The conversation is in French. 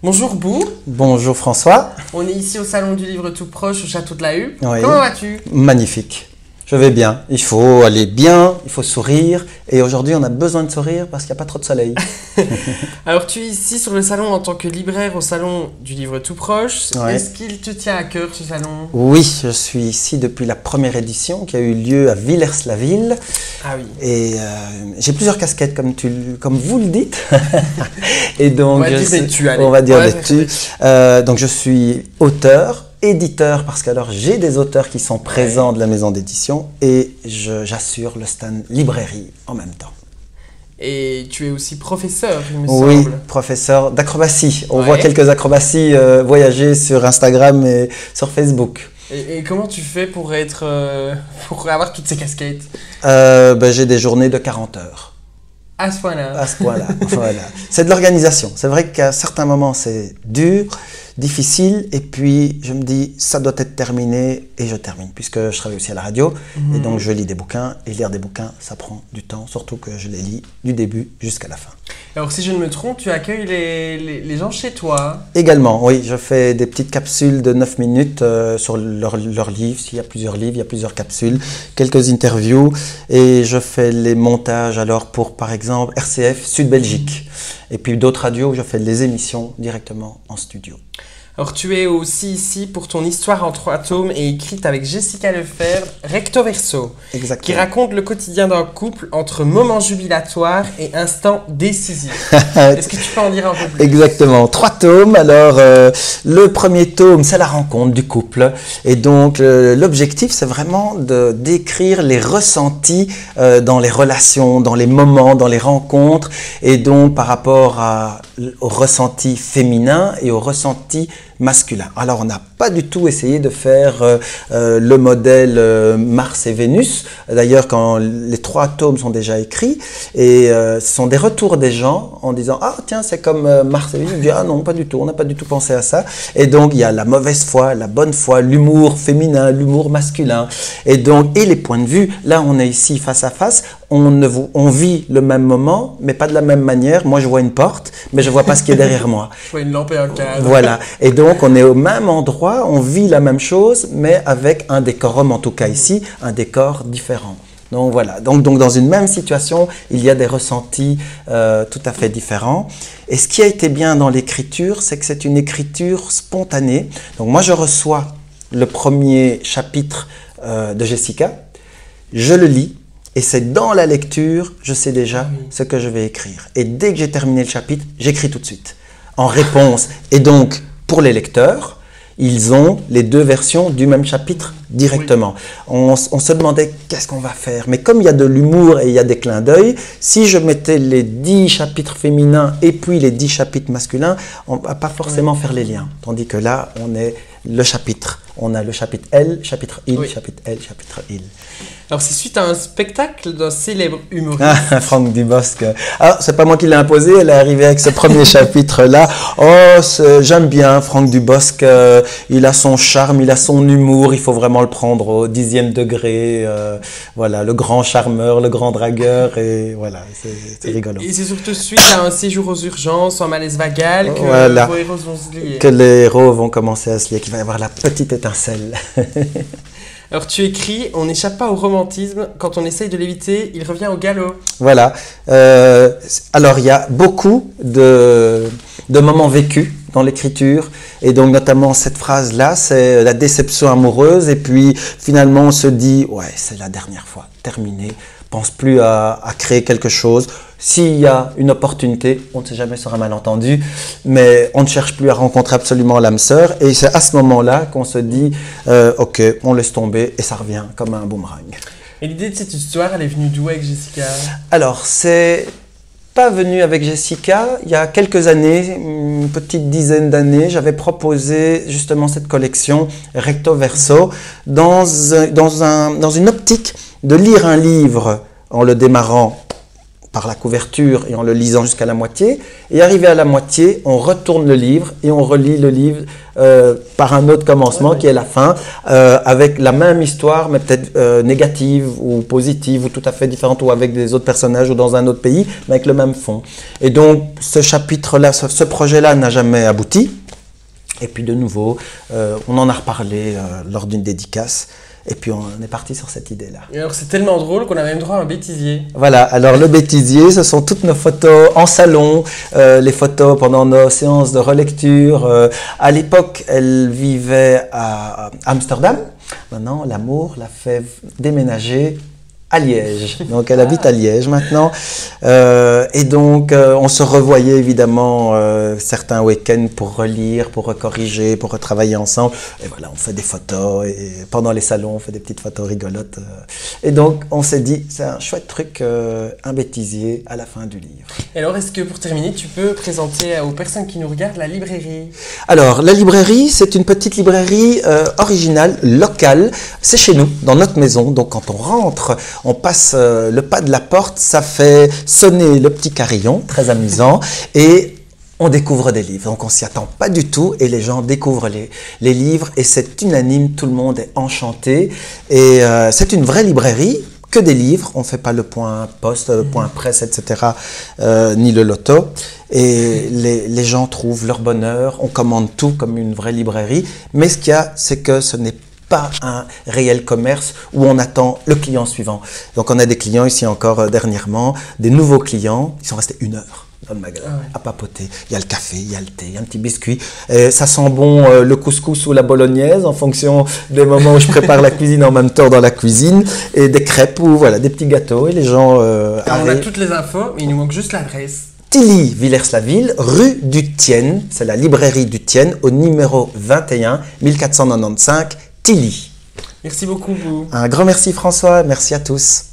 Bonjour Bou. Bonjour François. On est ici au salon du livre tout proche au château de la Huppe. Oui. Comment vas-tu? Magnifique. Je vais bien. Il faut aller bien, il faut sourire. Et aujourd'hui, on a besoin de sourire parce qu'il n'y a pas trop de soleil. Alors, tu es ici sur le salon en tant que libraire au salon du livre tout proche. Oui. Est-ce qu'il te tient à cœur ce salon? Oui, je suis ici depuis la première édition qui a eu lieu à Villers-la-Ville. Ah oui. Et j'ai plusieurs casquettes, comme vous le dites. Et donc, On va dire des tu, allez. On va dire Ouais, des tu. Donc, je suis auteur, éditeur, parce qu'alors j'ai des auteurs qui sont présents de la maison d'édition et j'assure le stand librairie en même temps. Et tu es aussi professeur, il me Oui, semble. professeur d'acrobatie. On Ouais. voit quelques acrobaties voyager sur Instagram et sur Facebook. Et comment tu fais pour avoir toutes ces casquettes? J'ai des journées de 40 heures. À ce point-là. À ce point-là, voilà. C'est de l'organisation. C'est vrai qu'à certains moments, c'est dur, difficile, et puis je me dis, ça doit être terminé, et je termine, puisque je travaille aussi à la radio, et donc je lis des bouquins, et lire des bouquins, ça prend du temps, surtout que je les lis du début jusqu'à la fin. Alors, si je ne me trompe, tu accueilles les gens chez toi. Également, oui, je fais des petites capsules de 9 minutes sur leurs livres. S'il y a plusieurs livres, il y a plusieurs capsules, quelques interviews. Et je fais les montages alors pour, par exemple, RCF Sud Belgique. Et puis d'autres radios où je fais les émissions directement en studio. Alors, tu es aussi ici pour ton histoire en 3 tomes et écrite avec Jessica Lefebvre, Recto Verso, Exactement. qui raconte le quotidien d'un couple entre moments jubilatoires et instants décisifs. Est-ce que tu peux en dire un peu plus? Exactement, 3 tomes. Alors, le premier tome, c'est la rencontre du couple. Et donc, l'objectif, c'est vraiment de décrire les ressentis dans les relations, dans les moments, dans les rencontres. Et donc, par rapport au ressenti féminin et au ressenti masculin. Alors, on n'a pas du tout essayé de faire le modèle Mars et Vénus. D'ailleurs, quand les 3 tomes sont déjà écrits, et ce sont des retours des gens en disant « Ah, tiens, c'est comme Mars et Vénus ». Je dis « Ah non, pas du tout, on n'a pas du tout pensé à ça ». Et donc, il y a la mauvaise foi, la bonne foi, l'humour féminin, l'humour masculin. Et donc, et les points de vue. Là, on est ici face à face. On vit le même moment, mais pas de la même manière. Moi, je vois une porte, mais je ne vois pas ce qui est derrière moi. Je vois une lampe et un cadre. Voilà. Et donc, on est au même endroit, on vit la même chose, mais avec un décorum, en tout cas ici, un décor différent. Donc voilà. Donc dans une même situation, il y a des ressentis tout à fait différents. Et ce qui a été bien dans l'écriture, c'est que c'est une écriture spontanée. Donc moi, je reçois le premier chapitre de Jessica, je le lis. Et c'est dans la lecture, je sais déjà ce que je vais écrire. Et dès que j'ai terminé le chapitre, j'écris tout de suite, en réponse. Et donc, pour les lecteurs, ils ont les 2 versions du même chapitre directement. On se demandait qu'est-ce qu'on va faire. Mais comme il y a de l'humour et il y a des clins d'œil, si je mettais les 10 chapitres féminins et puis les 10 chapitres masculins, on ne va pas forcément faire les liens. Tandis que là, on est le chapitre. On a le chapitre L, chapitre il, chapitre L, chapitre il. Alors, c'est suite à un spectacle d'un célèbre humoriste. Ah, Franck Dubosc. Ah, c'est pas moi qui l'ai imposé, elle est arrivée avec ce premier chapitre-là. Oh, j'aime bien Franck Dubosc. Il a son charme, il a son humour. Il faut vraiment le prendre au 10e degré. Voilà, le grand charmeur, le grand dragueur. Et voilà, c'est rigolo. Et c'est surtout suite à un séjour aux urgences, un malaise vagal, que Voilà. vos héros vont se lier. Que les héros vont commencer à se lier, qu'il va y avoir la petite étincelle. Alors, tu écris, on n'échappe pas au romantisme. Quand on essaye de l'éviter, il revient au galop. Voilà. Alors, il y a beaucoup de moments vécus dans l'écriture. Et donc, notamment, cette phrase-là, c'est la déception amoureuse. Et puis, finalement, on se dit, ouais, c'est la dernière fois, terminé. Pense plus à créer quelque chose. S'il y a une opportunité, on ne sait jamais sur un malentendu, mais on ne cherche plus à rencontrer absolument l'âme sœur. Et c'est à ce moment-là qu'on se dit, ok, on laisse tomber et ça revient comme un boomerang. Et l'idée de cette histoire, elle est venue d'où avec Jessica? Alors, c'est pas venu avec Jessica. Il y a quelques années, une petite dizaine d'années, j'avais proposé justement cette collection Recto Verso dans une optique de lire un livre en le démarrant par la couverture et en le lisant jusqu'à la moitié. Et arrivé à la moitié, on retourne le livre et on relit le livre par un autre commencement qui est la fin, avec la même histoire, mais peut-être négative ou positive ou tout à fait différente, ou avec des autres personnages ou dans un autre pays, mais avec le même fond. Et donc, ce chapitre-là, ce projet-là n'a jamais abouti. Et puis de nouveau, on en a reparlé lors d'une dédicace. Et puis on est parti sur cette idée-là. Et alors c'est tellement drôle qu'on a même droit à un bêtisier. Voilà, alors le bêtisier, ce sont toutes nos photos en salon, les photos pendant nos séances de relecture. À l'époque, elle vivait à Amsterdam. Maintenant, l'amour l'a fait déménager à Liège. Donc elle habite à Liège maintenant. Et donc on se revoyait évidemment certains week-ends pour relire, pour recorriger, pour retravailler ensemble. Et voilà, on fait des photos et pendant les salons, on fait des petites photos rigolotes. Et donc on s'est dit, c'est un chouette truc, un bêtisier à la fin du livre. Et alors est-ce que pour terminer, tu peux présenter aux personnes qui nous regardent la librairie? Alors la librairie, c'est une petite librairie originale, locale. C'est chez nous, dans notre maison. Donc quand on rentre, on passe le pas de la porte, ça fait sonner le petit carillon, très amusant, et on découvre des livres. Donc on s'y attend pas du tout, et les gens découvrent les livres, et c'est unanime, tout le monde est enchanté. Et c'est une vraie librairie, que des livres, on ne fait pas le point poste, le point presse, etc., ni le loto. Et les gens trouvent leur bonheur, on commande tout comme une vraie librairie, mais ce qu'il y a, c'est que ce n'est pas un réel commerce où on attend le client suivant. Donc on a des clients ici encore dernièrement, des nouveaux clients, ils sont restés 1 heure dans le magasin à papoter. Il y a le café, il y a le thé, il y a un petit biscuit. Et ça sent bon le couscous ou la bolognaise en fonction des moments où je prépare la cuisine en même temps dans la cuisine, et des crêpes ou voilà, des petits gâteaux, et les gens on a toutes les infos, mais il nous manque juste l'adresse. Tilly, Villers-la-Ville, rue du Tienne, c'est la librairie du Tienne, au numéro 21, 1495, Tilly. Merci beaucoup, Bou. Un grand merci François, merci à tous.